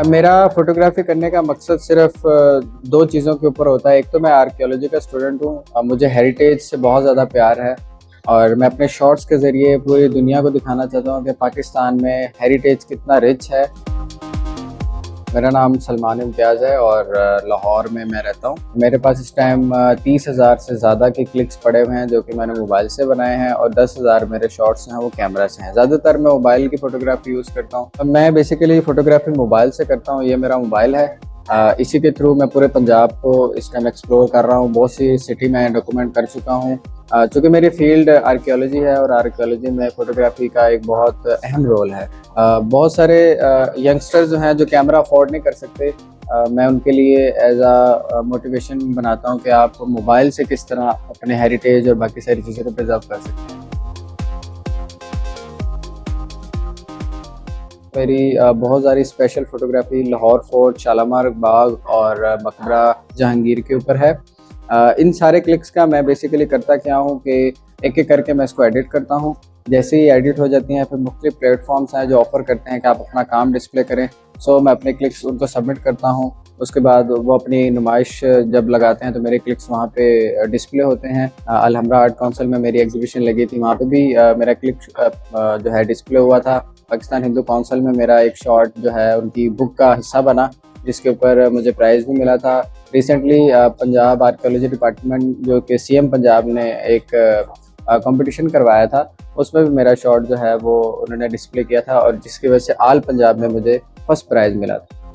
मेरा फोटोग्राफी करने का मकसद सिर्फ दो चीज़ों के ऊपर होता है। एक तो मैं आर्कियोलॉजी का स्टूडेंट हूँ, मुझे हेरिटेज से बहुत ज़्यादा प्यार है और मैं अपने शॉट्स के ज़रिए पूरी दुनिया को दिखाना चाहता हूँ कि पाकिस्तान में हेरिटेज कितना रिच है। मेरा नाम सलमान इम्तियाज़ है और लाहौर में मैं रहता हूँ। मेरे पास इस टाइम 30,000 से ज़्यादा के क्लिक्स पड़े हुए हैं जो कि मैंने मोबाइल से बनाए हैं और 10,000 मेरे शॉट्स हैं वो कैमरा से हैं। ज़्यादातर मैं मोबाइल की फ़ोटोग्राफी यूज़ करता हूँ। मैं बेसिकली फ़ोटोग्राफी मोबाइल से करता हूँ। ये मेरा मोबाइल है। इसी के थ्रू मैं पूरे पंजाब को इस टाइम एक्सप्लोर कर रहा हूँ। बहुत सी सिटी में डॉक्यूमेंट कर चुका हूँ। चूँकि मेरी फील्ड आर्कियोलॉजी है और आर्कियोलॉजी में फ़ोटोग्राफी का एक बहुत अहम रोल है। बहुत सारे यंगस्टर्स जो हैं जो कैमरा अफोर्ड नहीं कर सकते, मैं उनके लिए एज आ मोटिवेशन बनाता हूँ कि आप मोबाइल से किस तरह अपने हेरिटेज और बाकी सारी चीज़ों को प्रिजर्व कर सकते हैं। मेरी बहुत सारी special photography Lahore Fort, Shalamar Bagh और मकबरा जहांगीर के ऊपर है। इन सारे क्लिक्स का मैं बेसिकली करता क्या हूँ कि एक एक करके मैं इसको एडिट करता हूँ। जैसे ही एडिट हो जाती हैं फिर मुख्तलिफ प्लेटफॉर्म्स हैं जो ऑफ़र करते हैं कि आप अपना काम डिस्प्ले करें। सो मैं अपने क्लिक्स उनको सबमिट करता हूँ। उसके बाद वो अपनी नुमाइश जब लगाते हैं तो मेरे क्लिक्स वहाँ पे डिस्प्ले होते हैं। अलहमरा आर्ट काउंसिल में मेरी एग्जीबिशन लगी थी, वहाँ पे भी मेरा क्लिक जो है डिस्प्ले हुआ था। पाकिस्तान हिंदू काउंसिल में मेरा एक शॉट जो है उनकी बुक का हिस्सा बना जिसके ऊपर मुझे प्राइज़ भी मिला था। रिसेंटली पंजाब आर्कियोलॉजी डिपार्टमेंट जो कि सीएम पंजाब ने एक कंपटीशन करवाया था, उसमें भी मेरा शॉट जो है वो उन्होंने डिस्प्ले किया था और जिसकी वजह से आल पंजाब में मुझे फर्स्ट प्राइज़ मिला था।